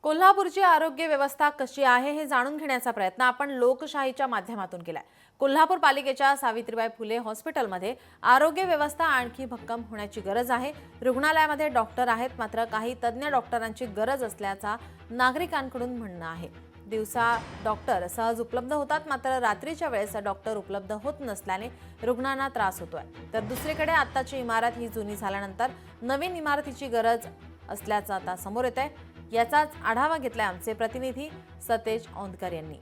कोल्हापूरची आरोग्य व्यवस्था कशी आहे हे जाणून घेण्याचा प्रयत्न आपण लोकशाहीच्या माध्यमातून केलाय। कोल्हापूर पालिकेच्या सावित्रीबाई फुले हॉस्पिटलमध्ये आरोग्य व्यवस्था आणखी भक्कम होण्याची गरज आहे। रुग्णालयामध्ये डॉक्टर आहेत, मात्र काही तज्ञ डॉक्टरांची गरज असल्याचा नागरिकांकडून म्हणणं आहे। दिवसा डॉक्टर सहज उपलब्ध होतात, मात्र रात्रीच्या वेळेस डॉक्टर उपलब्ध होत नसल्याने रुग्णांना त्रास होतोय। तर दुसरीकडे आत्ताची इमारत ही जुनी झाल्यानंतर नवीन इमारतीची गरज असल्याचं आता समोर येत आहे। याचाच आढावा घेतलाय आमचे प्रतिनिधी सतेज औंधकर यांनी।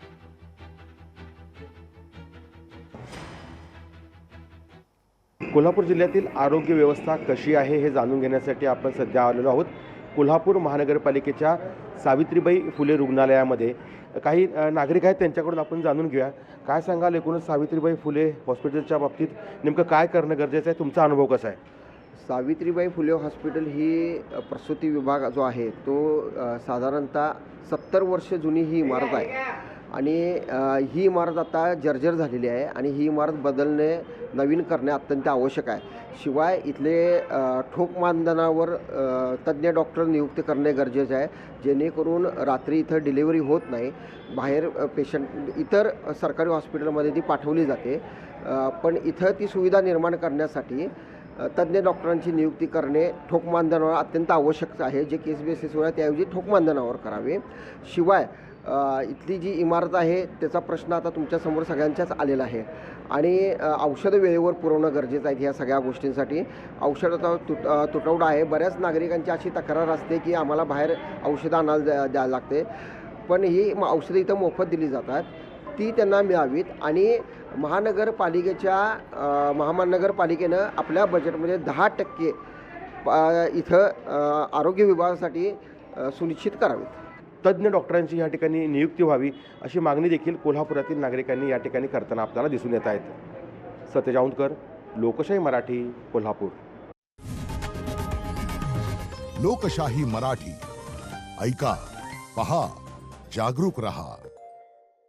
कोल्हापूर जिल्ह्यातील आरोग्य व्यवस्था कशी आहे हे जाणून घेण्यासाठी आपण सध्या आलेलो आहोत। कोल्हापूर महानगरपालिकेच्या सावित्रीबाई फुले रुग्णालयामध्ये काही नागरिक आहेत, त्यांच्याकडून आपण जाणून घेऊया। काय सांगाल, एकूणच सावित्रीबाई फुले हॉस्पिटलच्या बाबतीत नेमकं काय करणं गरजेचं आहे? तुमचा अनुभव कसा आहे? सावित्रीबाई फुले हॉस्पिटल ही प्रसूती विभाग जो आहे तो साधारणतः 70 वर्ष जुनी ही इमारत आहे आणि ही इमारत आता जर्जर झालेली आहे आणि ही इमारत बदलणे, नवीन करणे अत्यंत आवश्यक आहे। शिवाय इथले ठोक मानधनावर तज्ज्ञ डॉक्टर नियुक्त करणे गरजेचे आहे, जेणेकरून रात्री इथं डिलिव्हरी होत नाही। बाहेर पेशंट इतर सरकारी हॉस्पिटलमध्ये ती पाठवली जाते, पण इथं ती सुविधा निर्माण करण्यासाठी तज्ज्ञ डॉक्टरांची नियुक्ती करणे ठोक मानधनावर अत्यंत आवश्यक आहे। जे केस बेसिसवर आहे त्याऐवजी ठोक मानधनावर करावे। शिवाय इथली जी इमारत आहे त्याचा प्रश्न आता तुमच्यासमोर सगळ्यांच्याच आलेला आहे आणि औषधं वेळेवर पुरवणं गरजेचं आहे। ह्या सगळ्या गोष्टींसाठी औषधाचा तुटवडा आहे। बऱ्याच नागरिकांची अशी तक्रार असते की आम्हाला बाहेर औषधं आणायला द्यायला लागते, पण ही औषधं इथं मोफत दिली जातात, ती त्यांना मिळावीत। आणि महानगरपालिकेनं आपल्या बजेटमध्ये 10% इथं आरोग्य विभागासाठी सुनिश्चित करावेत। तज्ज्ञ डॉक्टरांची या ठिकाणी नियुक्ती व्हावी अशी मागणी देखील कोल्हापुरातील नागरिकांनी या ठिकाणी करताना आपल्याला दिसून येत आहेत। सतेज औंधकर, लोकशाही मराठी, कोल्हापूर। लोकशाही मराठी, ऐका, पहा, जागरूक रहा।